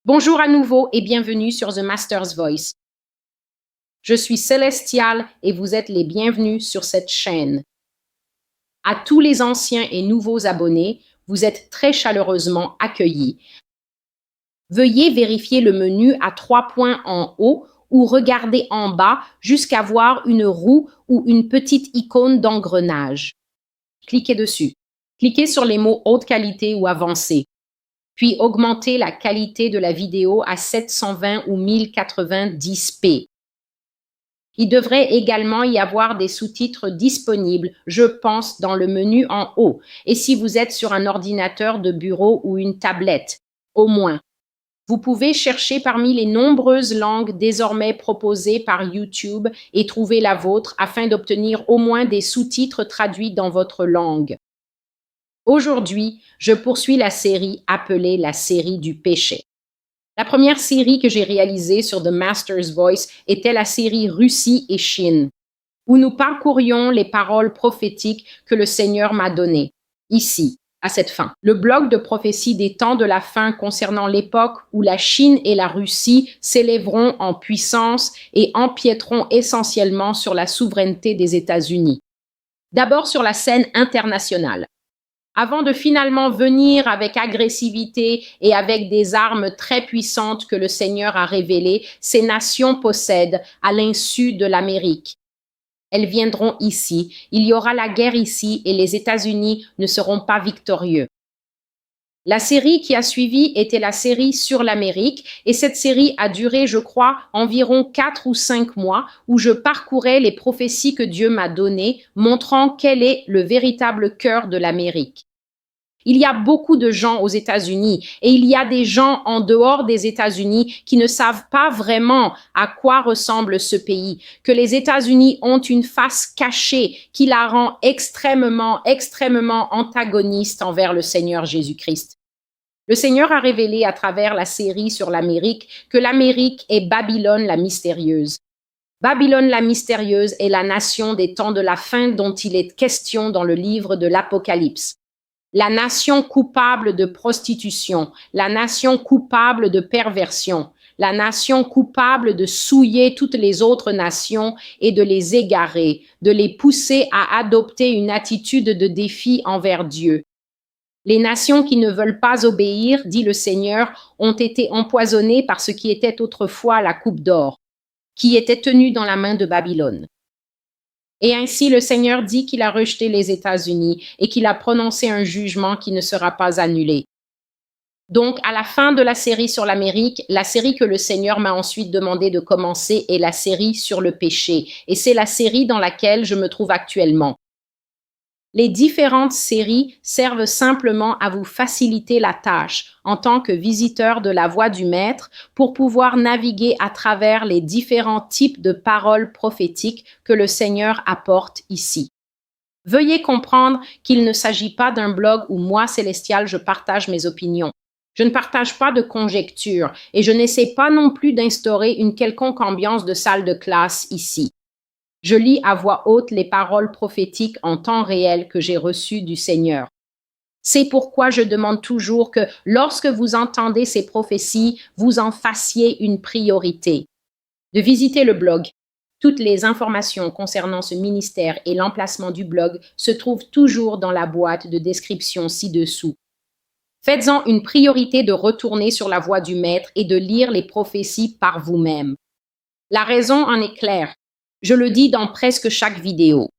Bonjour à nouveau et bienvenue sur The Master's Voice. Je suis Célestial et vous êtes les bienvenus sur cette chaîne. À tous les anciens et nouveaux abonnés, vous êtes très chaleureusement accueillis. Veuillez vérifier le menu à 3 points en haut ou regarder en bas jusqu'à voir une roue ou une petite icône d'engrenage. Cliquez dessus. Cliquez sur les mots haute qualité ou avancé. Puis augmentez la qualité de la vidéo à 720 ou 1090p. Il devrait également y avoir des sous-titres disponibles, je pense, dans le menu en haut. Et si vous êtes sur un ordinateur de bureau ou une tablette, au moins. Vous pouvez chercher parmi les nombreuses langues désormais proposées par YouTube et trouver la vôtre afin d'obtenir au moins des sous-titres traduits dans votre langue. Aujourd'hui, je poursuis la série appelée la série du péché. La première série que j'ai réalisée sur The Master's Voice était la série Russie et Chine, où nous parcourions les paroles prophétiques que le Seigneur m'a données, ici, à cette fin. Le blog de prophétie des temps de la fin concernant l'époque où la Chine et la Russie s'élèveront en puissance et empiéteront essentiellement sur la souveraineté des États-Unis. D'abord sur la scène internationale. Avant de finalement venir avec agressivité et avec des armes très puissantes que le Seigneur a révélées, ces nations possèdent à l'insu de l'Amérique. Elles viendront ici, il y aura la guerre ici et les États-Unis ne seront pas victorieux. La série qui a suivi était la série sur l'Amérique et cette série a duré, je crois, environ 4 ou 5 mois où je parcourais les prophéties que Dieu m'a données, montrant quel est le véritable cœur de l'Amérique. Il y a beaucoup de gens aux États-Unis et il y a des gens en dehors des États-Unis qui ne savent pas vraiment à quoi ressemble ce pays, que les États-Unis ont une face cachée qui la rend extrêmement antagoniste envers le Seigneur Jésus-Christ. Le Seigneur a révélé à travers la série sur l'Amérique que l'Amérique est Babylone la mystérieuse. Babylone la mystérieuse est la nation des temps de la fin dont il est question dans le livre de l'Apocalypse. La nation coupable de prostitution, la nation coupable de perversion, la nation coupable de souiller toutes les autres nations et de les égarer, de les pousser à adopter une attitude de défi envers Dieu. Les nations qui ne veulent pas obéir, dit le Seigneur, ont été empoisonnées par ce qui était autrefois la coupe d'or, qui était tenue dans la main de Babylone. Et ainsi, le Seigneur dit qu'il a rejeté les États-Unis et qu'il a prononcé un jugement qui ne sera pas annulé. Donc, à la fin de la série sur l'Amérique, la série que le Seigneur m'a ensuite demandé de commencer est la série sur le péché. Et c'est la série dans laquelle je me trouve actuellement. Les différentes séries servent simplement à vous faciliter la tâche en tant que visiteur de la voix du Maître pour pouvoir naviguer à travers les différents types de paroles prophétiques que le Seigneur apporte ici. Veuillez comprendre qu'il ne s'agit pas d'un blog où moi, Célestial, je partage mes opinions. Je ne partage pas de conjectures et je n'essaie pas non plus d'instaurer une quelconque ambiance de salle de classe ici. Je lis à voix haute les paroles prophétiques en temps réel que j'ai reçues du Seigneur. C'est pourquoi je demande toujours que lorsque vous entendez ces prophéties, vous en fassiez une priorité. De visiter le blog. Toutes les informations concernant ce ministère et l'emplacement du blog se trouvent toujours dans la boîte de description ci-dessous. Faites-en une priorité de retourner sur la voie du Maître et de lire les prophéties par vous-même. La raison en est claire. Je le dis dans presque chaque vidéo.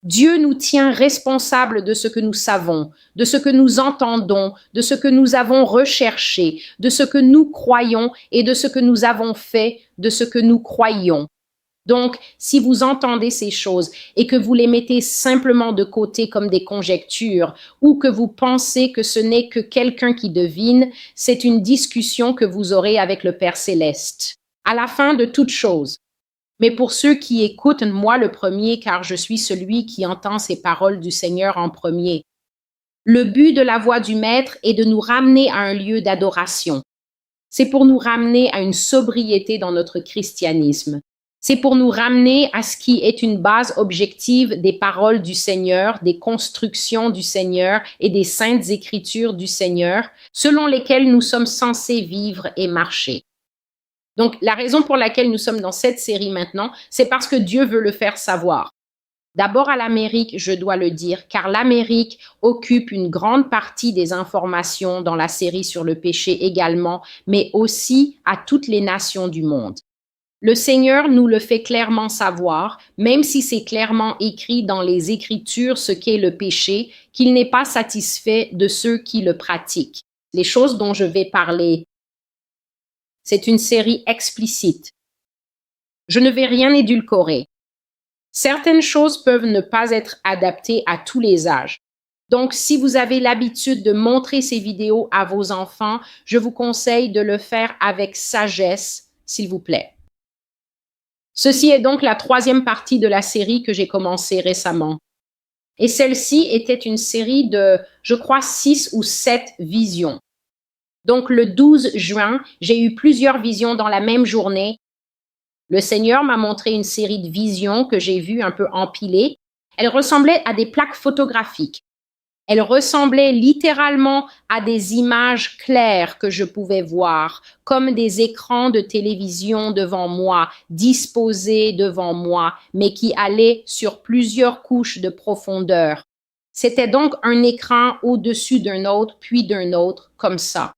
Dieu nous tient responsables de ce que nous savons, de ce que nous entendons, de ce que nous avons recherché, de ce que nous croyons et de ce que nous avons fait, de ce que nous croyons. Donc, si vous entendez ces choses et que vous les mettez simplement de côté comme des conjectures ou que vous pensez que ce n'est que quelqu'un qui devine, c'est une discussion que vous aurez avec le Père Céleste. À la fin de toute chose, mais pour ceux qui écoutent, moi le premier, car je suis celui qui entend ces paroles du Seigneur en premier. Le but de la voix du Maître est de nous ramener à un lieu d'adoration. C'est pour nous ramener à une sobriété dans notre christianisme. C'est pour nous ramener à ce qui est une base objective des paroles du Seigneur, des constructions du Seigneur et des saintes écritures du Seigneur, selon lesquelles nous sommes censés vivre et marcher. Donc, la raison pour laquelle nous sommes dans cette série maintenant, c'est parce que Dieu veut le faire savoir. D'abord à l'Amérique, je dois le dire, car l'Amérique occupe une grande partie des informations dans la série sur le péché également, mais aussi à toutes les nations du monde. Le Seigneur nous le fait clairement savoir, même si c'est clairement écrit dans les Écritures ce qu'est le péché, qu'il n'est pas satisfait de ceux qui le pratiquent. Les choses dont je vais parler, c'est une série explicite. Je ne vais rien édulcorer. Certaines choses peuvent ne pas être adaptées à tous les âges. Donc, si vous avez l'habitude de montrer ces vidéos à vos enfants, je vous conseille de le faire avec sagesse, s'il vous plaît. Ceci est donc la troisième partie de la série que j'ai commencée récemment. Et celle-ci était une série de, je crois, 6 ou 7 visions. Donc, le 12 juin, j'ai eu plusieurs visions dans la même journée. Le Seigneur m'a montré une série de visions que j'ai vues un peu empilées. Elles ressemblaient à des plaques photographiques. Elles ressemblaient littéralement à des images claires que je pouvais voir, comme des écrans de télévision devant moi, disposés devant moi, mais qui allaient sur plusieurs couches de profondeur. C'était donc un écran au-dessus d'un autre, puis d'un autre, comme ça.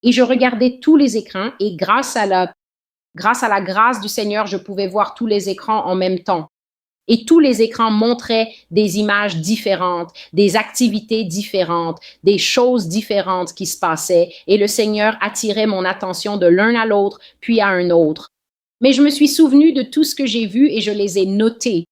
Et je regardais tous les écrans et grâce à la grâce du Seigneur, je pouvais voir tous les écrans en même temps. Et tous les écrans montraient des images différentes, des activités différentes, des choses différentes qui se passaient, et le Seigneur attirait mon attention de l'un à l'autre, puis à un autre. Mais je me suis souvenu de tout ce que j'ai vu et je les ai notés.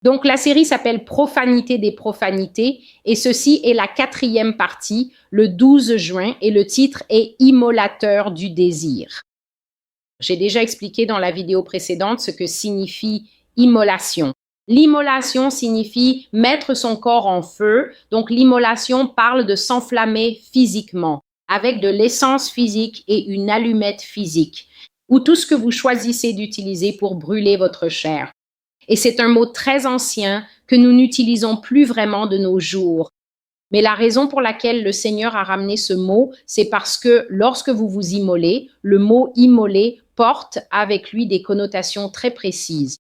Donc la série s'appelle Profanité des profanités, et ceci est la 4e partie, le 12 juin, et le titre est Immolateur du désir. J'ai déjà expliqué dans la vidéo précédente ce que signifie immolation. L'immolation signifie mettre son corps en feu. Donc l'immolation parle de s'enflammer physiquement, avec de l'essence physique et une allumette physique, ou tout ce que vous choisissez d'utiliser pour brûler votre chair. Et c'est un mot très ancien que nous n'utilisons plus vraiment de nos jours. Mais la raison pour laquelle le Seigneur a ramené ce mot, c'est parce que lorsque vous vous immolez, le mot immoler porte avec lui des connotations très précises.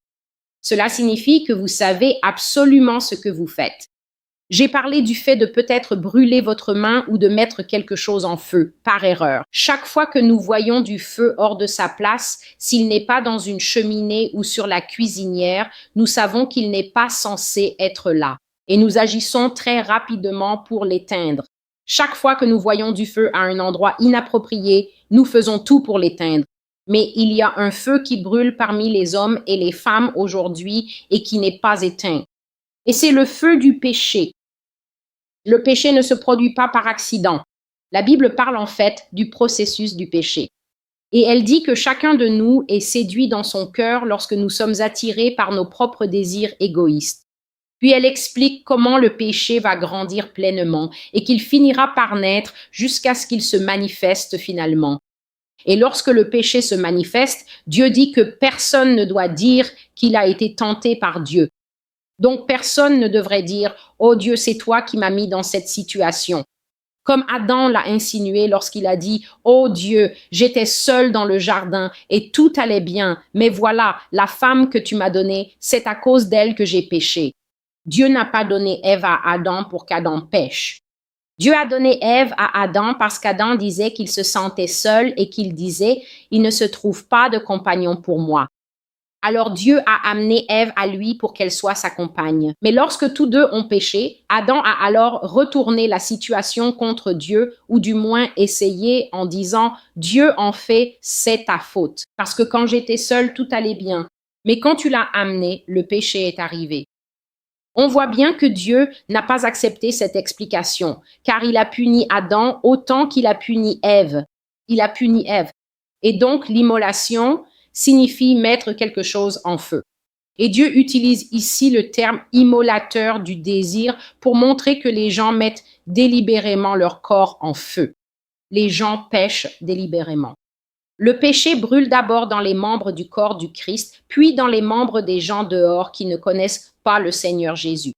Cela signifie que vous savez absolument ce que vous faites. J'ai parlé du fait de peut-être brûler votre main ou de mettre quelque chose en feu, par erreur. Chaque fois que nous voyons du feu hors de sa place, s'il n'est pas dans une cheminée ou sur la cuisinière, nous savons qu'il n'est pas censé être là. Et nous agissons très rapidement pour l'éteindre. Chaque fois que nous voyons du feu à un endroit inapproprié, nous faisons tout pour l'éteindre. Mais il y a un feu qui brûle parmi les hommes et les femmes aujourd'hui et qui n'est pas éteint. Et c'est le feu du péché. Le péché ne se produit pas par accident. La Bible parle en fait du processus du péché. Et elle dit que chacun de nous est séduit dans son cœur lorsque nous sommes attirés par nos propres désirs égoïstes. Puis elle explique comment le péché va grandir pleinement et qu'il finira par naître jusqu'à ce qu'il se manifeste finalement. Et lorsque le péché se manifeste, Dieu dit que personne ne doit dire qu'il a été tenté par Dieu. Donc personne ne devrait dire « Oh Dieu, c'est toi qui m'as mis dans cette situation ». Comme Adam l'a insinué lorsqu'il a dit « Oh Dieu, j'étais seul dans le jardin et tout allait bien, mais voilà, la femme que tu m'as donnée, c'est à cause d'elle que j'ai péché ». Dieu n'a pas donné Ève à Adam pour qu'Adam pêche. Dieu a donné Ève à Adam parce qu'Adam disait qu'il se sentait seul et qu'il disait « Il ne se trouve pas de compagnon pour moi ». Alors Dieu a amené Ève à lui pour qu'elle soit sa compagne. Mais lorsque tous deux ont péché, Adam a alors retourné la situation contre Dieu, ou du moins essayé en disant « Dieu en fait, c'est ta faute. Parce que quand j'étais seul, tout allait bien. Mais quand tu l'as amené, le péché est arrivé. » On voit bien que Dieu n'a pas accepté cette explication, car il a puni Adam autant qu'il a puni Ève. Il a puni Ève. Et donc, l'immolation signifie mettre quelque chose en feu. Et Dieu utilise ici le terme immolateur du désir pour montrer que les gens mettent délibérément leur corps en feu. Les gens pêchent délibérément. Le péché brûle d'abord dans les membres du corps du Christ, puis dans les membres des gens dehors qui ne connaissent pas le Seigneur Jésus.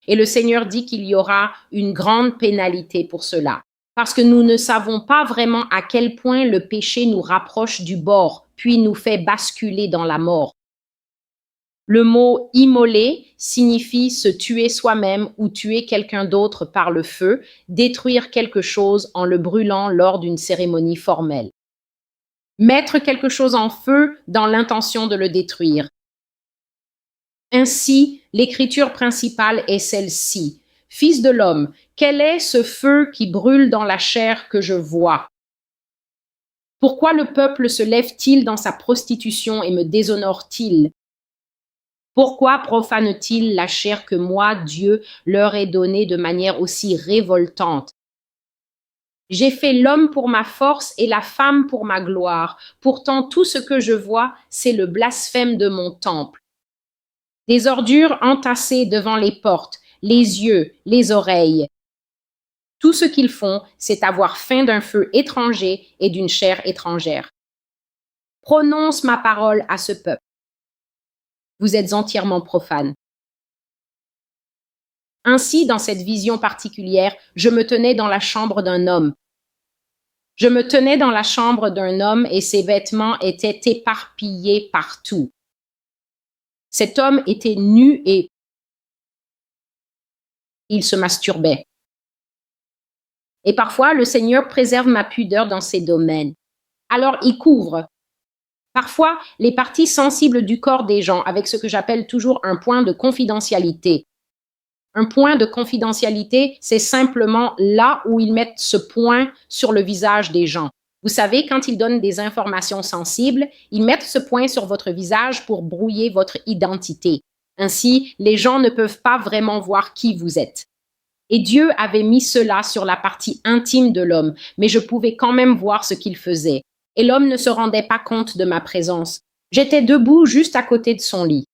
Et le Seigneur dit qu'il y aura une grande pénalité pour cela, parce que nous ne savons pas vraiment à quel point le péché nous rapproche du bord, puis nous fait basculer dans la mort. Le mot immoler signifie se tuer soi-même ou tuer quelqu'un d'autre par le feu, détruire quelque chose en le brûlant lors d'une cérémonie formelle. Mettre quelque chose en feu dans l'intention de le détruire. Ainsi, l'écriture principale est celle-ci. Fils de l'homme, quel est ce feu qui brûle dans la chair que je vois? Pourquoi le peuple se lève-t-il dans sa prostitution et me déshonore-t-il? Pourquoi profane-t-il la chair que moi, Dieu, leur ai donnée de manière aussi révoltante? J'ai fait l'homme pour ma force et la femme pour ma gloire. Pourtant, tout ce que je vois, c'est le blasphème de mon temple. Des ordures entassées devant les portes, les yeux, les oreilles. Tout ce qu'ils font, c'est avoir faim d'un feu étranger et d'une chair étrangère. Prononce ma parole à ce peuple. Vous êtes entièrement profane. Ainsi, dans cette vision particulière, je me tenais dans la chambre d'un homme. Je me tenais dans la chambre d'un homme et ses vêtements étaient éparpillés partout. Cet homme était nu et il se masturbait. Et parfois, le Seigneur préserve ma pudeur dans ces domaines. Alors, il couvre. Parfois, les parties sensibles du corps des gens avec ce que j'appelle toujours un point de confidentialité. Un point de confidentialité, c'est simplement là où ils mettent ce point sur le visage des gens. Vous savez, quand ils donnent des informations sensibles, ils mettent ce point sur votre visage pour brouiller votre identité. Ainsi, les gens ne peuvent pas vraiment voir qui vous êtes. Et Dieu avait mis cela sur la partie intime de l'homme, mais je pouvais quand même voir ce qu'il faisait. Et l'homme ne se rendait pas compte de ma présence. J'étais debout juste à côté de son lit.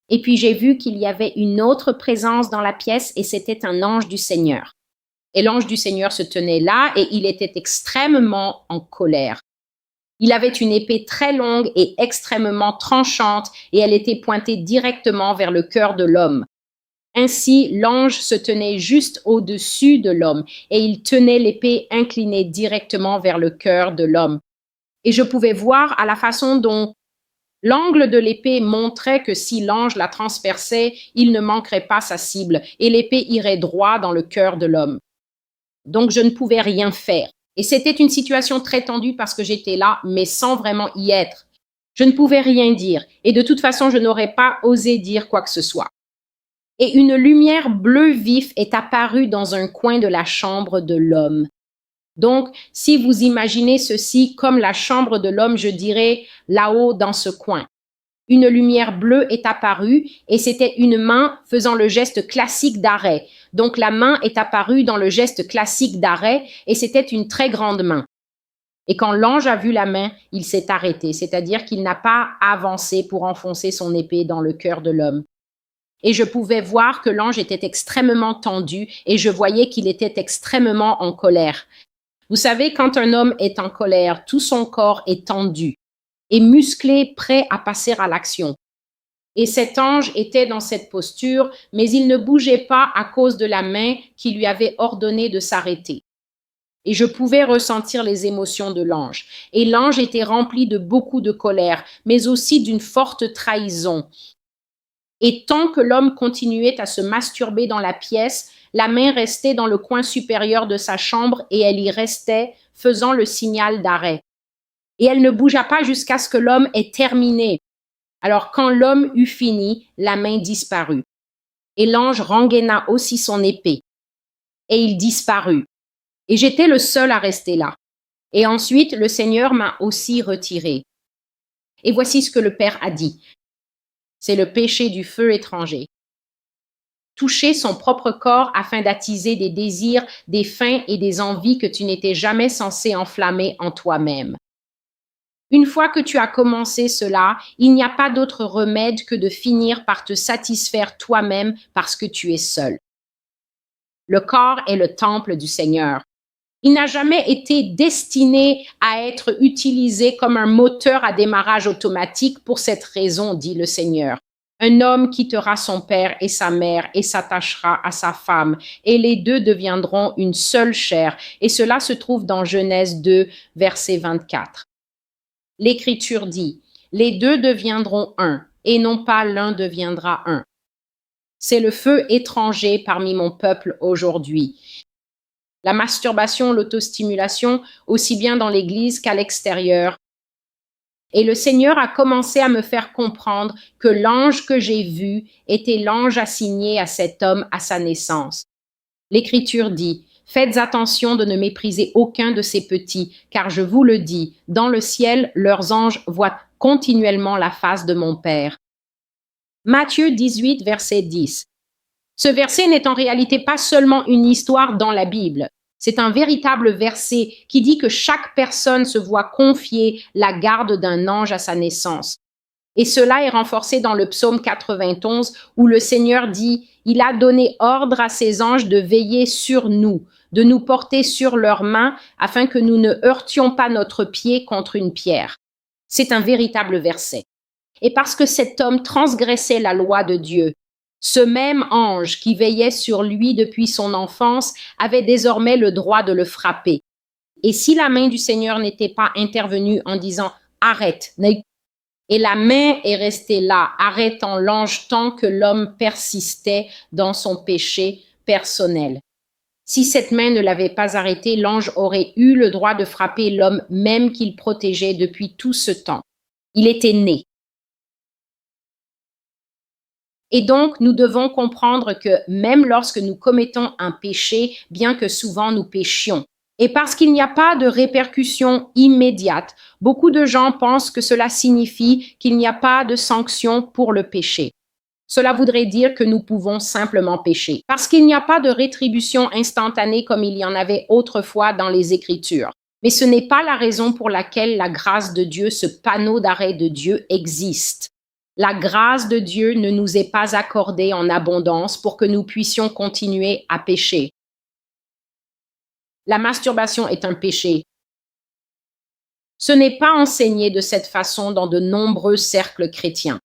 Et puis j'ai vu qu'il y avait une autre présence dans la pièce et c'était un ange du Seigneur. Et l'ange du Seigneur se tenait là et il était extrêmement en colère. Il avait une épée très longue et extrêmement tranchante et elle était pointée directement vers le cœur de l'homme. Ainsi, l'ange se tenait juste au-dessus de l'homme et il tenait l'épée inclinée directement vers le cœur de l'homme. Et je pouvais voir à la façon dont l'angle de l'épée montrait que si l'ange la transperçait, il ne manquerait pas sa cible et l'épée irait droit dans le cœur de l'homme. Donc, je ne pouvais rien faire. Et c'était une situation très tendue parce que j'étais là, mais sans vraiment y être. Je ne pouvais rien dire et de toute façon, je n'aurais pas osé dire quoi que ce soit. Et une lumière bleu vif est apparue dans un coin de la chambre de l'homme. Donc, si vous imaginez ceci comme la chambre de l'homme, je dirais là-haut dans ce coin. Une lumière bleue est apparue et c'était une main faisant le geste classique d'arrêt. Donc, la main est apparue dans le geste classique d'arrêt et c'était une très grande main. Et quand l'ange a vu la main, il s'est arrêté, c'est-à-dire qu'il n'a pas avancé pour enfoncer son épée dans le cœur de l'homme. Et je pouvais voir que l'ange était extrêmement tendu et je voyais qu'il était extrêmement en colère. Vous savez, quand un homme est en colère, tout son corps est tendu et musclé, prêt à passer à l'action. Et cet ange était dans cette posture, mais il ne bougeait pas à cause de la main qui lui avait ordonné de s'arrêter. Et je pouvais ressentir les émotions de l'ange. Et l'ange était rempli de beaucoup de colère, mais aussi d'une forte trahison. Et tant que l'homme continuait à se masturber dans la pièce, la main restait dans le coin supérieur de sa chambre et elle y restait, faisant le signal d'arrêt. Et elle ne bougea pas jusqu'à ce que l'homme ait terminé. Alors quand l'homme eut fini, la main disparut. Et l'ange rengaina aussi son épée. Et il disparut. Et j'étais le seul à rester là. Et ensuite, le Seigneur m'a aussi retiré. Et voici ce que le Père a dit. C'est le péché du feu étranger. Toucher son propre corps afin d'attiser des désirs, des faims et des envies que tu n'étais jamais censé enflammer en toi-même. Une fois que tu as commencé cela, il n'y a pas d'autre remède que de finir par te satisfaire toi-même parce que tu es seul. Le corps est le temple du Seigneur. Il n'a jamais été destiné à être utilisé comme un moteur à démarrage automatique pour cette raison, dit le Seigneur. Un homme quittera son père et sa mère et s'attachera à sa femme, et les deux deviendront une seule chair. Et cela se trouve dans Genèse 2, verset 24. L'Écriture dit, les deux deviendront un, et non pas l'un deviendra un. C'est le feu étranger parmi mon peuple aujourd'hui. La masturbation, l'autostimulation, aussi bien dans l'Église qu'à l'extérieur. Et le Seigneur a commencé à me faire comprendre que l'ange que j'ai vu était l'ange assigné à cet homme à sa naissance. L'Écriture dit, « Faites attention de ne mépriser aucun de ces petits, car je vous le dis, dans le ciel, leurs anges voient continuellement la face de mon Père. » Matthieu 18, verset 10. Ce verset n'est en réalité pas seulement une histoire dans la Bible. C'est un véritable verset qui dit que chaque personne se voit confier la garde d'un ange à sa naissance. Et cela est renforcé dans le psaume 91 où le Seigneur dit « Il a donné ordre à ses anges de veiller sur nous, de nous porter sur leurs mains afin que nous ne heurtions pas notre pied contre une pierre. » C'est un véritable verset. Et parce que cet homme transgressait la loi de Dieu, ce même ange qui veillait sur lui depuis son enfance avait désormais le droit de le frapper. Et si la main du Seigneur n'était pas intervenue en disant « Arrête », et la main est restée là, arrêtant l'ange tant que l'homme persistait dans son péché personnel. Si cette main ne l'avait pas arrêté, l'ange aurait eu le droit de frapper l'homme même qu'il protégeait depuis tout ce temps. Il était né. Et donc, nous devons comprendre que même lorsque nous commettons un péché, bien que souvent nous péchions, et parce qu'il n'y a pas de répercussions immédiates, beaucoup de gens pensent que cela signifie qu'il n'y a pas de sanction pour le péché. Cela voudrait dire que nous pouvons simplement pécher, parce qu'il n'y a pas de rétribution instantanée comme il y en avait autrefois dans les Écritures. Mais ce n'est pas la raison pour laquelle la grâce de Dieu, ce panneau d'arrêt de Dieu, existe. La grâce de Dieu ne nous est pas accordée en abondance pour que nous puissions continuer à pécher. La masturbation est un péché. Ce n'est pas enseigné de cette façon dans de nombreux cercles chrétiens.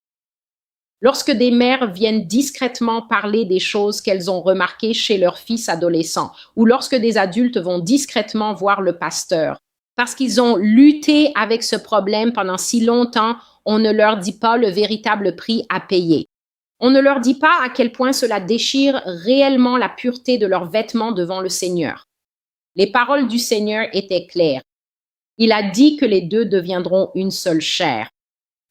Lorsque des mères viennent discrètement parler des choses qu'elles ont remarquées chez leurs fils adolescents, ou lorsque des adultes vont discrètement voir le pasteur, parce qu'ils ont lutté avec ce problème pendant si longtemps, on ne leur dit pas le véritable prix à payer. On ne leur dit pas à quel point cela déchire réellement la pureté de leurs vêtements devant le Seigneur. Les paroles du Seigneur étaient claires. Il a dit que les deux deviendront une seule chair.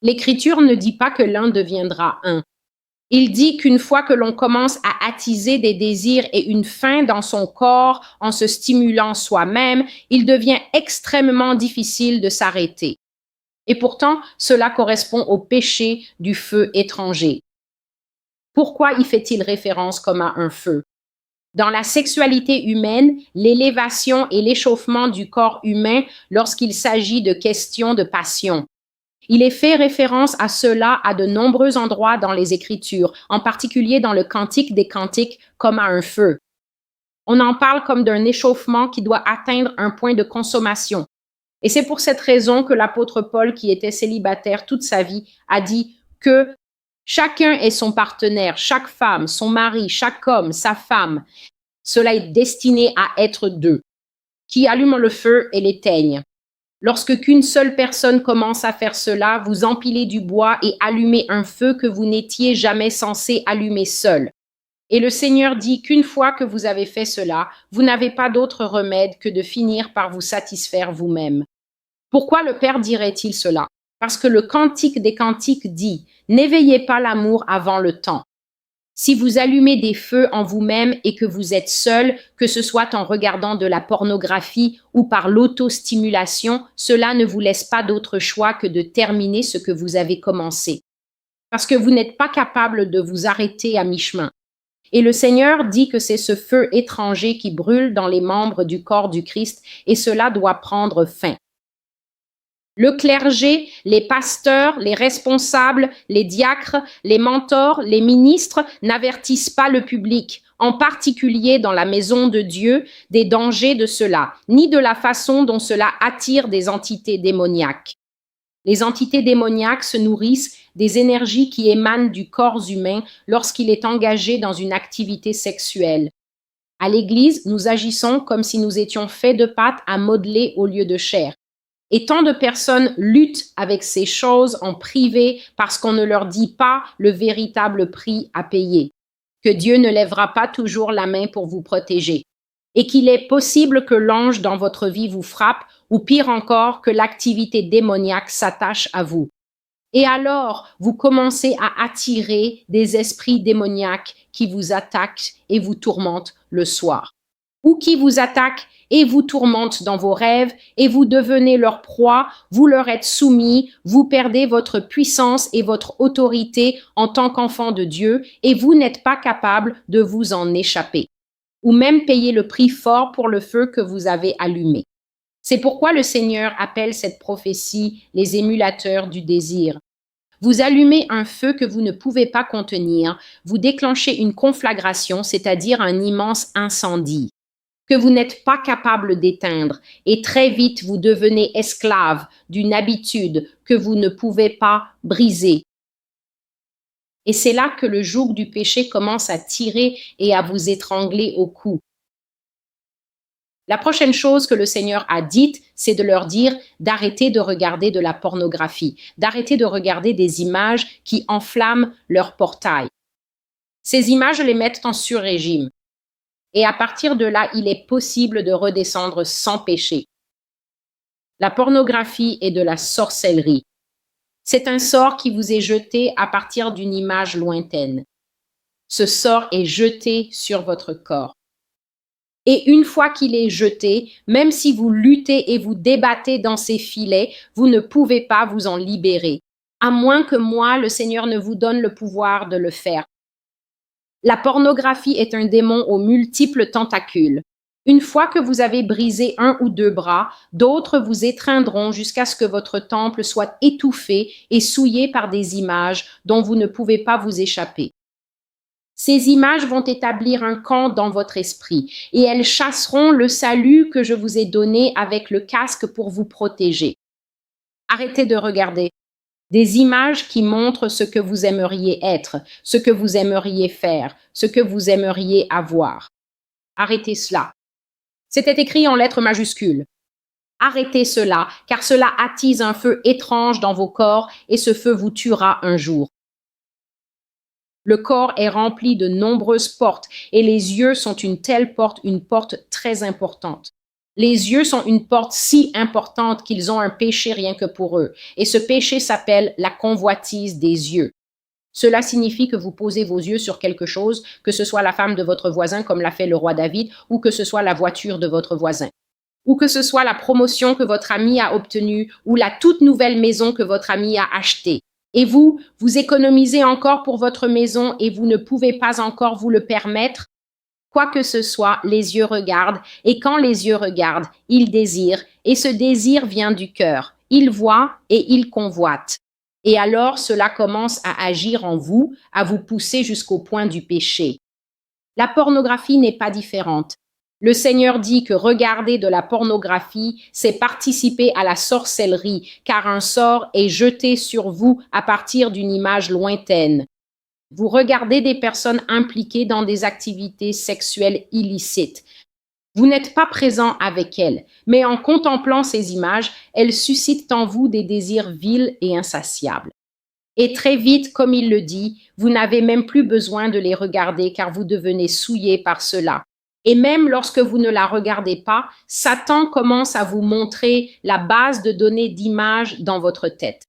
L'Écriture ne dit pas que l'un deviendra un. Il dit qu'une fois que l'on commence à attiser des désirs et une faim dans son corps en se stimulant soi-même, il devient extrêmement difficile de s'arrêter. Et pourtant, cela correspond au péché du feu étranger. Pourquoi y fait-il référence comme à un feu? Dans la sexualité humaine, l'élévation et l'échauffement du corps humain lorsqu'il s'agit de questions de passion. Il est fait référence à cela à de nombreux endroits dans les Écritures, en particulier dans le Cantique des Cantiques comme à un feu. On en parle comme d'un échauffement qui doit atteindre un point de consommation. Et c'est pour cette raison que l'apôtre Paul, qui était célibataire toute sa vie, a dit que chacun est son partenaire, chaque femme, son mari, chaque homme, sa femme. Cela est destiné à être deux, qui allument le feu et l'éteignent. Lorsque qu'une seule personne commence à faire cela, vous empilez du bois et allumez un feu que vous n'étiez jamais censé allumer seul. Et le Seigneur dit qu'une fois que vous avez fait cela, vous n'avez pas d'autre remède que de finir par vous satisfaire vous-même. Pourquoi le Père dirait-il cela? Parce que le Cantique des Cantiques dit « N'éveillez pas l'amour avant le temps ». Si vous allumez des feux en vous-même et que vous êtes seul, que ce soit en regardant de la pornographie ou par l'autostimulation, cela ne vous laisse pas d'autre choix que de terminer ce que vous avez commencé. Parce que vous n'êtes pas capable de vous arrêter à mi-chemin. Et le Seigneur dit que c'est ce feu étranger qui brûle dans les membres du corps du Christ et cela doit prendre fin. Le clergé, les pasteurs, les responsables, les diacres, les mentors, les ministres n'avertissent pas le public en particulier dans la maison de Dieu, des dangers de cela, ni de la façon dont cela attire des entités démoniaques. Les entités démoniaques se nourrissent des énergies qui émanent du corps humain lorsqu'il est engagé dans une activité sexuelle. À l'Église, nous agissons comme si nous étions faits de pâte à modeler au lieu de chair. Et tant de personnes luttent avec ces choses en privé parce qu'on ne leur dit pas le véritable prix à payer, que Dieu ne lèvera pas toujours la main pour vous protéger, et qu'il est possible que l'ange dans votre vie vous frappe, ou pire encore, que l'activité démoniaque s'attache à vous. Et alors, vous commencez à attirer des esprits démoniaques qui vous attaquent et vous tourmentent le soir, ou qui vous attaquent et vous tourmentent dans vos rêves, et vous devenez leur proie, vous leur êtes soumis, vous perdez votre puissance et votre autorité en tant qu'enfant de Dieu, et vous n'êtes pas capable de vous en échapper, ou même payer le prix fort pour le feu que vous avez allumé. C'est pourquoi le Seigneur appelle cette prophétie les émulateurs du désir. Vous allumez un feu que vous ne pouvez pas contenir, vous déclenchez une conflagration, c'est-à-dire un immense incendie que vous n'êtes pas capable d'éteindre, et très vite vous devenez esclave d'une habitude que vous ne pouvez pas briser. Et c'est là que le joug du péché commence à tirer et à vous étrangler au cou. La prochaine chose que le Seigneur a dite, c'est de leur dire d'arrêter de regarder de la pornographie, d'arrêter de regarder des images qui enflamment leur portail. Ces images les mettent en sur-régime. Et à partir de là, il est possible de redescendre sans péché. La pornographie est de la sorcellerie. C'est un sort qui vous est jeté à partir d'une image lointaine. Ce sort est jeté sur votre corps. Et une fois qu'il est jeté, même si vous luttez et vous débattez dans ces filets, vous ne pouvez pas vous en libérer, à moins que moi, le Seigneur, ne vous donne le pouvoir de le faire. La pornographie est un démon aux multiples tentacules. Une fois que vous avez brisé un ou deux bras, d'autres vous étreindront jusqu'à ce que votre temple soit étouffé et souillé par des images dont vous ne pouvez pas vous échapper. Ces images vont établir un camp dans votre esprit et elles chasseront le salut que je vous ai donné avec le casque pour vous protéger. Arrêtez de regarder. Des images qui montrent ce que vous aimeriez être, ce que vous aimeriez faire, ce que vous aimeriez avoir. Arrêtez cela. C'était écrit en lettres majuscules. Arrêtez cela, car cela attise un feu étrange dans vos corps et ce feu vous tuera un jour. Le corps est rempli de nombreuses portes et les yeux sont une telle porte, une porte très importante. Les yeux sont une porte si importante qu'ils ont un péché rien que pour eux. Et ce péché s'appelle la convoitise des yeux. Cela signifie que vous posez vos yeux sur quelque chose, que ce soit la femme de votre voisin comme l'a fait le roi David, ou que ce soit la voiture de votre voisin, ou que ce soit la promotion que votre ami a obtenue, ou la toute nouvelle maison que votre ami a achetée. Et vous économisez encore pour votre maison et vous ne pouvez pas encore vous le permettre. Quoi que ce soit, les yeux regardent, et quand les yeux regardent, ils désirent, et ce désir vient du cœur. Ils voient et ils convoitent. Et alors cela commence à agir en vous, à vous pousser jusqu'au point du péché. La pornographie n'est pas différente. Le Seigneur dit que regarder de la pornographie, c'est participer à la sorcellerie, car un sort est jeté sur vous à partir d'une image lointaine. Vous regardez des personnes impliquées dans des activités sexuelles illicites. Vous n'êtes pas présent avec elles, mais en contemplant ces images, elles suscitent en vous des désirs vils et insatiables. Et très vite, comme il le dit, vous n'avez même plus besoin de les regarder car vous devenez souillé par cela. Et même lorsque vous ne la regardez pas, Satan commence à vous montrer la base de données d'images dans votre tête.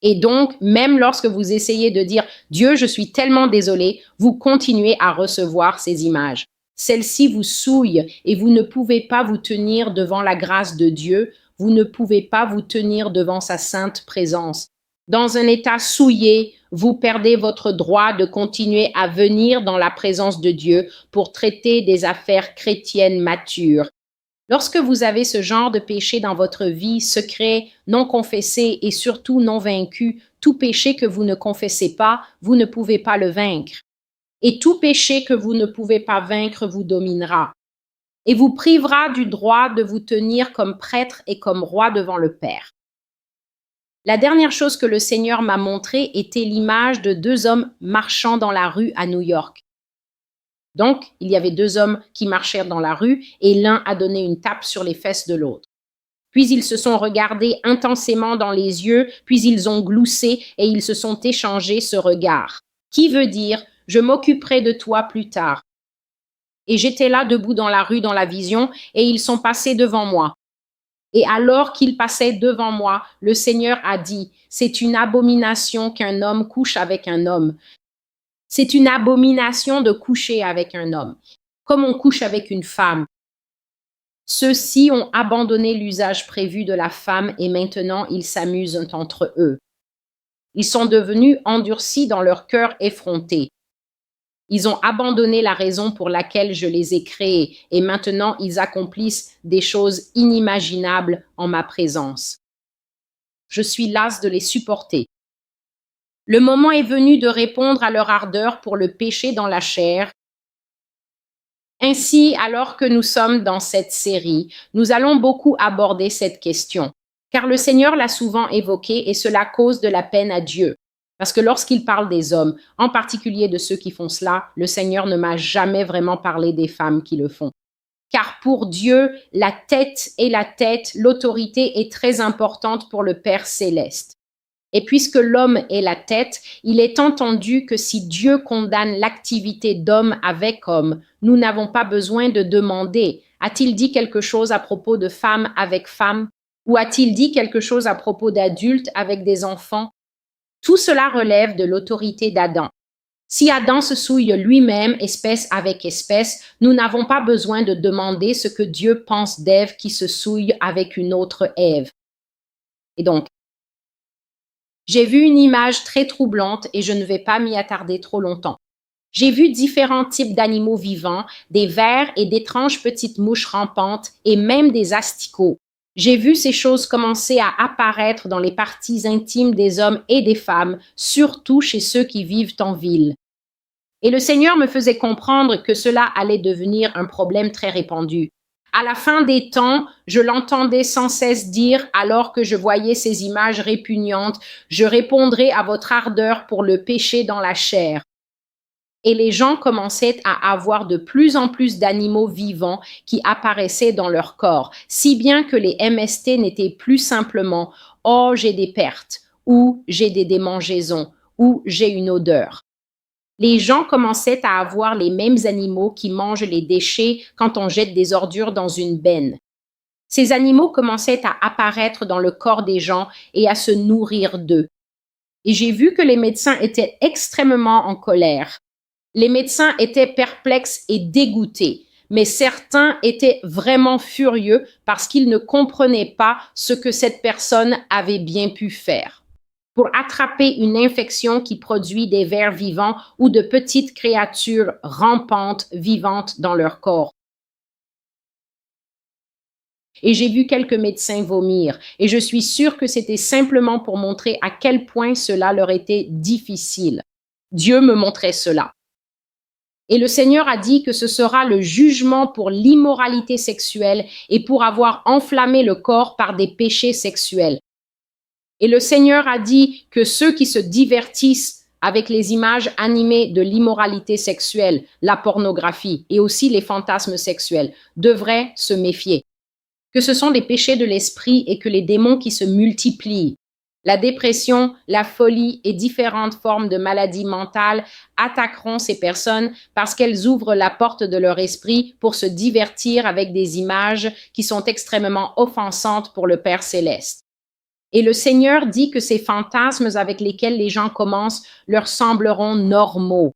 Et donc, même lorsque vous essayez de dire « Dieu, je suis tellement désolé », vous continuez à recevoir ces images. Celles-ci vous souillent et vous ne pouvez pas vous tenir devant la grâce de Dieu, vous ne pouvez pas vous tenir devant sa sainte présence. Dans un état souillé, vous perdez votre droit de continuer à venir dans la présence de Dieu pour traiter des affaires chrétiennes matures. Lorsque vous avez ce genre de péché dans votre vie, secret, non confessé et surtout non vaincu, tout péché que vous ne confessez pas, vous ne pouvez pas le vaincre. et tout péché que vous ne pouvez pas vaincre vous dominera, et vous privera du droit de vous tenir comme prêtre et comme roi devant le Père. La dernière chose que le Seigneur m'a montrée était l'image de deux hommes marchant dans la rue à New York. Donc, il y avait deux hommes qui marchèrent dans la rue et l'un a donné une tape sur les fesses de l'autre. Puis ils se sont regardés intensément dans les yeux, puis ils ont gloussé et ils se sont échangés ce regard, qui veut dire « je m'occuperai de toi plus tard ». Et j'étais là debout dans la rue dans la vision et ils sont passés devant moi. Et alors qu'ils passaient devant moi, le Seigneur a dit « c'est une abomination qu'un homme couche avec un homme. C'est une abomination de coucher avec un homme, comme on couche avec une femme. Ceux-ci ont abandonné l'usage prévu de la femme et maintenant ils s'amusent entre eux. Ils sont devenus endurcis dans leur cœur effronté. Ils ont abandonné la raison pour laquelle je les ai créés et maintenant ils accomplissent des choses inimaginables en ma présence. Je suis lasse de les supporter. Le moment est venu de répondre à leur ardeur pour le péché dans la chair. Ainsi, alors que nous sommes dans cette série, nous allons beaucoup aborder cette question, car le Seigneur l'a souvent évoqué et cela cause de la peine à Dieu. Parce que lorsqu'il parle des hommes, en particulier de ceux qui font cela, le Seigneur ne m'a jamais vraiment parlé des femmes qui le font. Car pour Dieu, la tête, l'autorité est très importante pour le Père céleste. Et puisque l'homme est la tête, il est entendu que si Dieu condamne l'activité d'homme avec homme, nous n'avons pas besoin de demander « a-t-il dit quelque chose à propos de femme avec femme » ou « a-t-il dit quelque chose à propos d'adultes avec des enfants ?» Tout cela relève de l'autorité d'Adam. Si Adam se souille lui-même, espèce avec espèce, nous n'avons pas besoin de demander ce que Dieu pense d'Ève qui se souille avec une autre Ève. Et donc, j'ai vu une image très troublante et je ne vais pas m'y attarder trop longtemps. J'ai vu différents types d'animaux vivants, des vers et d'étranges petites mouches rampantes et même des asticots. J'ai vu ces choses commencer à apparaître dans les parties intimes des hommes et des femmes, surtout chez ceux qui vivent en ville. Et le Seigneur me faisait comprendre que cela allait devenir un problème très répandu. À la fin des temps, je l'entendais sans cesse dire, alors que je voyais ces images répugnantes, « Je répondrai à votre ardeur pour le péché dans la chair. » Et les gens commençaient à avoir de plus en plus d'animaux vivants qui apparaissaient dans leur corps, si bien que les MST n'étaient plus simplement « Oh, j'ai des pertes » ou « J'ai des démangeaisons » ou « J'ai une odeur ». Les gens commençaient à avoir les mêmes animaux qui mangent les déchets quand on jette des ordures dans une benne. Ces animaux commençaient à apparaître dans le corps des gens et à se nourrir d'eux. Et j'ai vu que les médecins étaient extrêmement en colère. Les médecins étaient perplexes et dégoûtés, mais certains étaient vraiment furieux parce qu'ils ne comprenaient pas ce que cette personne avait bien pu faire. Pour attraper une infection qui produit des vers vivants ou de petites créatures rampantes vivantes dans leur corps. Et j'ai vu quelques médecins vomir, et je suis sûre que c'était simplement pour montrer à quel point cela leur était difficile. Dieu me montrait cela. Et le Seigneur a dit que ce sera le jugement pour l'immoralité sexuelle et pour avoir enflammé le corps par des péchés sexuels. Et le Seigneur a dit que ceux qui se divertissent avec les images animées de l'immoralité sexuelle, la pornographie et aussi les fantasmes sexuels devraient se méfier. Que ce sont des péchés de l'esprit et que les démons qui se multiplient. La dépression, la folie et différentes formes de maladies mentales attaqueront ces personnes parce qu'elles ouvrent la porte de leur esprit pour se divertir avec des images qui sont extrêmement offensantes pour le Père céleste. Et le Seigneur dit que ces fantasmes avec lesquels les gens commencent leur sembleront normaux,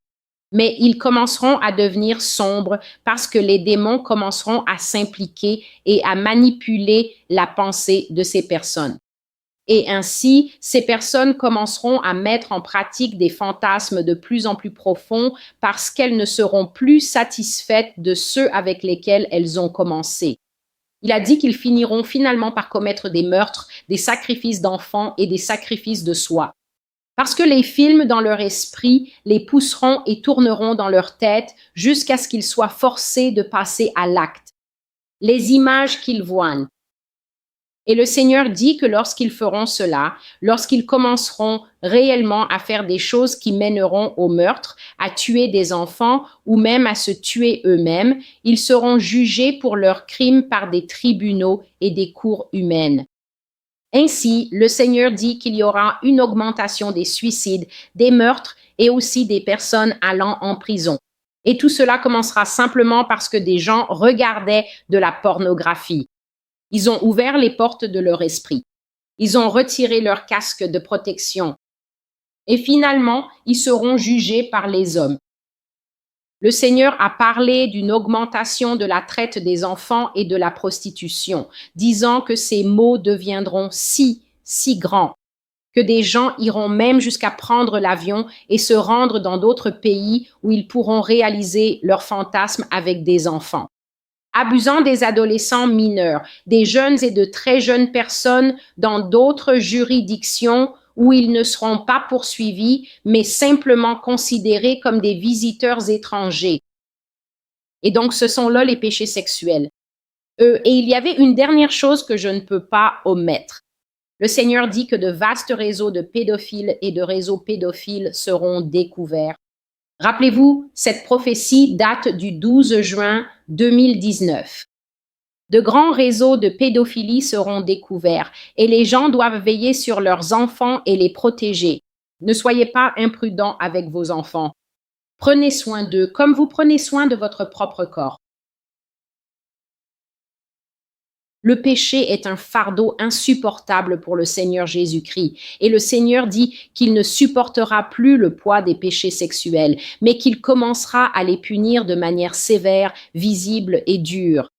mais ils commenceront à devenir sombres parce que les démons commenceront à s'impliquer et à manipuler la pensée de ces personnes. Et ainsi, ces personnes commenceront à mettre en pratique des fantasmes de plus en plus profonds parce qu'elles ne seront plus satisfaites de ceux avec lesquels elles ont commencé. Il a dit qu'ils finiront finalement par commettre des meurtres, des sacrifices d'enfants et des sacrifices de soi. Parce que les films dans leur esprit les pousseront et tourneront dans leur tête jusqu'à ce qu'ils soient forcés de passer à l'acte. Les images qu'ils voient. Et le Seigneur dit que lorsqu'ils feront cela, lorsqu'ils commenceront réellement à faire des choses qui mèneront au meurtre, à tuer des enfants ou même à se tuer eux-mêmes, ils seront jugés pour leurs crimes par des tribunaux et des cours humaines. Ainsi, le Seigneur dit qu'il y aura une augmentation des suicides, des meurtres et aussi des personnes allant en prison. Et tout cela commencera simplement parce que des gens regardaient de la pornographie. Ils ont ouvert les portes de leur esprit. Ils ont retiré leur casque de protection. Et finalement, ils seront jugés par les hommes. Le Seigneur a parlé d'une augmentation de la traite des enfants et de la prostitution, disant que ces maux deviendront si grands, que des gens iront même jusqu'à prendre l'avion et se rendre dans d'autres pays où ils pourront réaliser leurs fantasmes avec des enfants. Abusant des adolescents mineurs, des jeunes et de très jeunes personnes dans d'autres juridictions où ils ne seront pas poursuivis, mais simplement considérés comme des visiteurs étrangers. Et donc, ce sont là les péchés sexuels. Et il y avait une dernière chose que je ne peux pas omettre. Le Seigneur dit que de vastes réseaux de pédophiles et de réseaux pédophiles seront découverts. Rappelez-vous, cette prophétie date du 12 juin 2019. De grands réseaux de pédophilie seront découverts et les gens doivent veiller sur leurs enfants et les protéger. Ne soyez pas imprudents avec vos enfants. Prenez soin d'eux comme vous prenez soin de votre propre corps. Le péché est un fardeau insupportable pour le Seigneur Jésus-Christ. Et le Seigneur dit qu'il ne supportera plus le poids des péchés sexuels, mais qu'il commencera à les punir de manière sévère, visible et dure.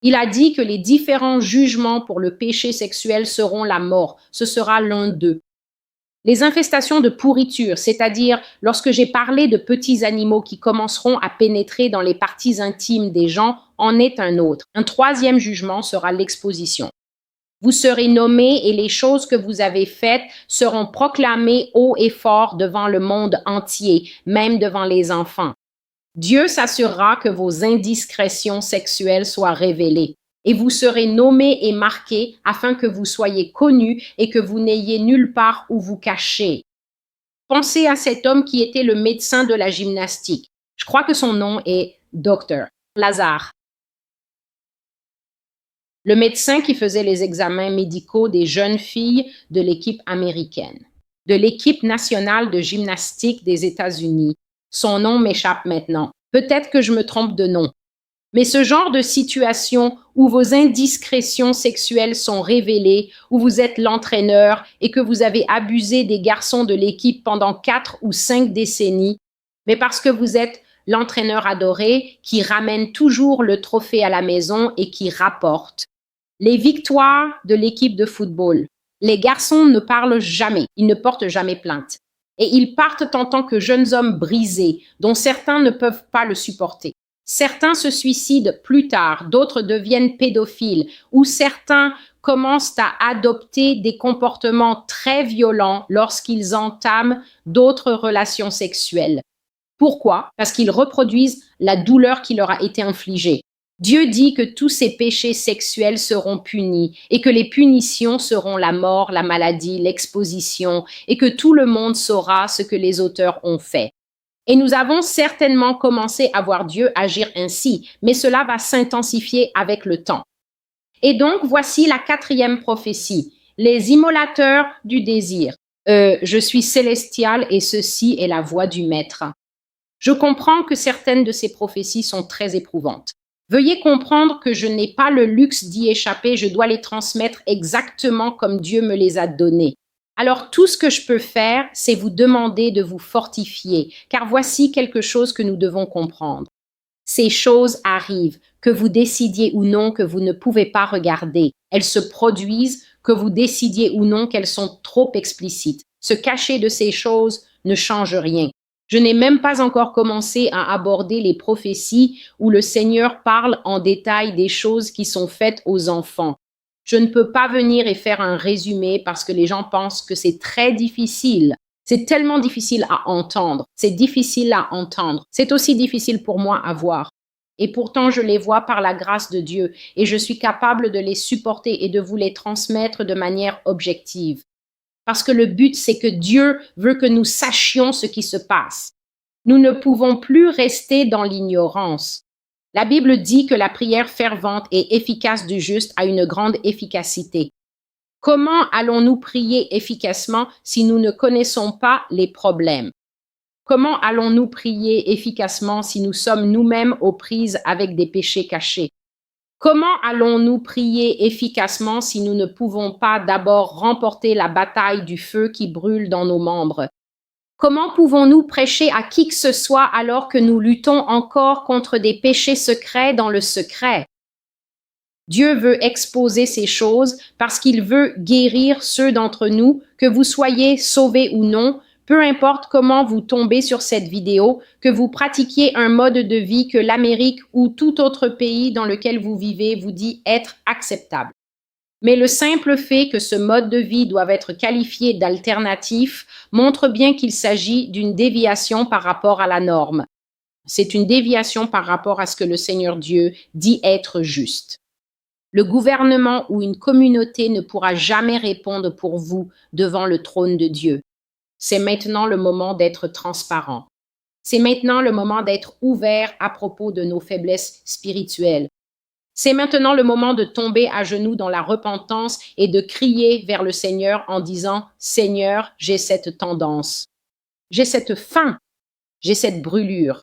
Il a dit que les différents jugements pour le péché sexuel seront la mort. Ce sera l'un d'eux. Les infestations de pourriture, c'est-à-dire lorsque j'ai parlé de petits animaux qui commenceront à pénétrer dans les parties intimes des gens, en est un autre. Un troisième jugement sera l'exposition. Vous serez nommés et les choses que vous avez faites seront proclamées haut et fort devant le monde entier, même devant les enfants. Dieu s'assurera que vos indiscrétions sexuelles soient révélées. Et vous serez nommés et marqués afin que vous soyez connus et que vous n'ayez nulle part où vous cacher. Pensez à cet homme qui était le médecin de la gymnastique. Je crois que son nom est Dr. Lazare. Le médecin qui faisait les examens médicaux des jeunes filles de l'équipe américaine, de l'équipe nationale de gymnastique des États-Unis. Son nom m'échappe maintenant. Peut-être que je me trompe de nom. Mais ce genre de situation où vos indiscrétions sexuelles sont révélées, où vous êtes l'entraîneur et que vous avez abusé des garçons de l'équipe pendant 4 ou 5 décennies, mais parce que vous êtes l'entraîneur adoré qui ramène toujours le trophée à la maison et qui rapporte. Les victoires de l'équipe de football. Les garçons ne parlent jamais, ils ne portent jamais plainte. Et ils partent en tant que jeunes hommes brisés, dont certains ne peuvent pas le supporter. Certains se suicident plus tard, d'autres deviennent pédophiles, ou certains commencent à adopter des comportements très violents lorsqu'ils entament d'autres relations sexuelles. Pourquoi? Parce qu'ils reproduisent la douleur qui leur a été infligée. Dieu dit que tous ces péchés sexuels seront punis et que les punitions seront la mort, la maladie, l'exposition et que tout le monde saura ce que les auteurs ont fait. Et nous avons certainement commencé à voir Dieu agir ainsi, mais cela va s'intensifier avec le temps. Et donc, voici la 4e prophétie, les immolateurs du désir. Je suis célestial et ceci est la voix du Maître. Je comprends que certaines de ces prophéties sont très éprouvantes. Veuillez comprendre que je n'ai pas le luxe d'y échapper, je dois les transmettre exactement comme Dieu me les a données. Alors tout ce que je peux faire, c'est vous demander de vous fortifier, car voici quelque chose que nous devons comprendre. Ces choses arrivent, que vous décidiez ou non que vous ne pouvez pas regarder. Elles se produisent, que vous décidiez ou non qu'elles sont trop explicites. Se cacher de ces choses ne change rien. Je n'ai même pas encore commencé à aborder les prophéties où le Seigneur parle en détail des choses qui sont faites aux enfants. Je ne peux pas venir et faire un résumé parce que les gens pensent que c'est très difficile. C'est tellement difficile à entendre. C'est difficile à entendre. C'est aussi difficile pour moi à voir. Et pourtant, je les vois par la grâce de Dieu et je suis capable de les supporter et de vous les transmettre de manière objective. Parce que le but, c'est que Dieu veut que nous sachions ce qui se passe. Nous ne pouvons plus rester dans l'ignorance. La Bible dit que la prière fervente et efficace du juste a une grande efficacité. Comment allons-nous prier efficacement si nous ne connaissons pas les problèmes? Comment allons-nous prier efficacement si nous sommes nous-mêmes aux prises avec des péchés cachés? Comment allons-nous prier efficacement si nous ne pouvons pas d'abord remporter la bataille du feu qui brûle dans nos membres? Comment pouvons-nous prêcher à qui que ce soit alors que nous luttons encore contre des péchés secrets dans le secret? Dieu veut exposer ces choses parce qu'il veut guérir ceux d'entre nous, que vous soyez sauvés ou non, peu importe comment vous tombez sur cette vidéo, que vous pratiquiez un mode de vie que l'Amérique ou tout autre pays dans lequel vous vivez vous dit être acceptable. Mais le simple fait que ce mode de vie doive être qualifié d'alternatif montre bien qu'il s'agit d'une déviation par rapport à la norme. C'est une déviation par rapport à ce que le Seigneur Dieu dit être juste. Le gouvernement ou une communauté ne pourra jamais répondre pour vous devant le trône de Dieu. C'est maintenant le moment d'être transparent. C'est maintenant le moment d'être ouvert à propos de nos faiblesses spirituelles. C'est maintenant le moment de tomber à genoux dans la repentance et de crier vers le Seigneur en disant « Seigneur, j'ai cette tendance, j'ai cette faim, j'ai cette brûlure,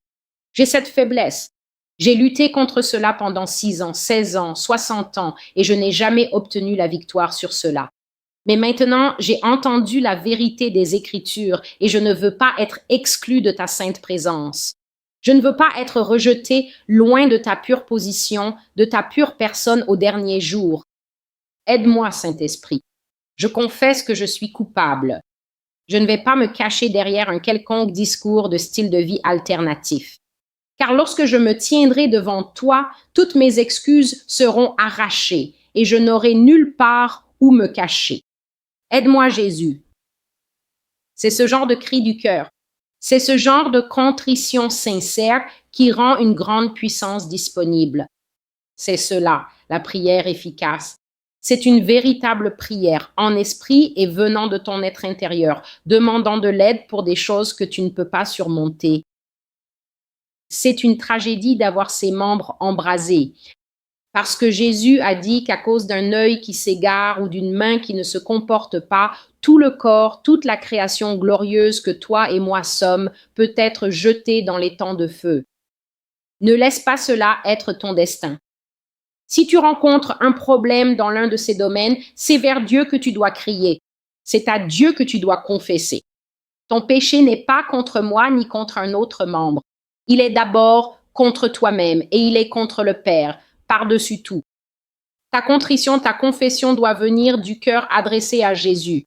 j'ai cette faiblesse. J'ai lutté contre cela pendant 6 ans, 16 ans, 60 ans et je n'ai jamais obtenu la victoire sur cela. Mais maintenant, j'ai entendu la vérité des Écritures et je ne veux pas être exclu de ta sainte présence. Je ne veux pas être rejeté loin de ta pure position, de ta pure personne au dernier jour. Aide-moi, Saint-Esprit. Je confesse que je suis coupable. Je ne vais pas me cacher derrière un quelconque discours de style de vie alternatif. Car lorsque je me tiendrai devant toi, toutes mes excuses seront arrachées et je n'aurai nulle part où me cacher. Aide-moi, Jésus. C'est ce genre de cri du cœur. C'est ce genre de contrition sincère qui rend une grande puissance disponible. C'est cela, la prière efficace. C'est une véritable prière en esprit et venant de ton être intérieur, demandant de l'aide pour des choses que tu ne peux pas surmonter. C'est une tragédie d'avoir ses membres embrasés. Parce que Jésus a dit qu'à cause d'un œil qui s'égare ou d'une main qui ne se comporte pas, tout le corps, toute la création glorieuse que toi et moi sommes peut être jeté dans les temps de feu. Ne laisse pas cela être ton destin. Si tu rencontres un problème dans l'un de ces domaines, c'est vers Dieu que tu dois crier. C'est à Dieu que tu dois confesser. Ton péché n'est pas contre moi ni contre un autre membre. Il est d'abord contre toi-même et il est contre le Père, par-dessus tout. Ta contrition, ta confession doit venir du cœur adressé à Jésus.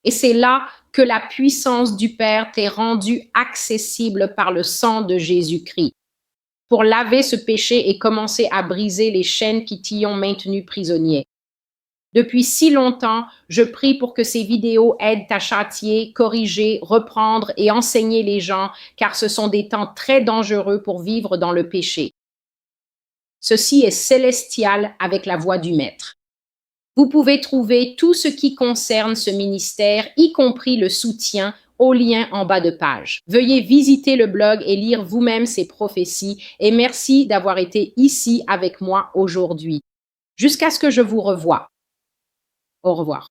Et c'est là que la puissance du Père t'est rendue accessible par le sang de Jésus-Christ, pour laver ce péché et commencer à briser les chaînes qui t'y ont maintenu prisonnier. Depuis si longtemps, je prie pour que ces vidéos aident à châtier, corriger, reprendre et enseigner les gens, car ce sont des temps très dangereux pour vivre dans le péché. Ceci est Célestial avec la voix du Maître. Vous pouvez trouver tout ce qui concerne ce ministère, y compris le soutien, au lien en bas de page. Veuillez visiter le blog et lire vous-même ces prophéties et merci d'avoir été ici avec moi aujourd'hui. Jusqu'à ce que je vous revoie. Au revoir.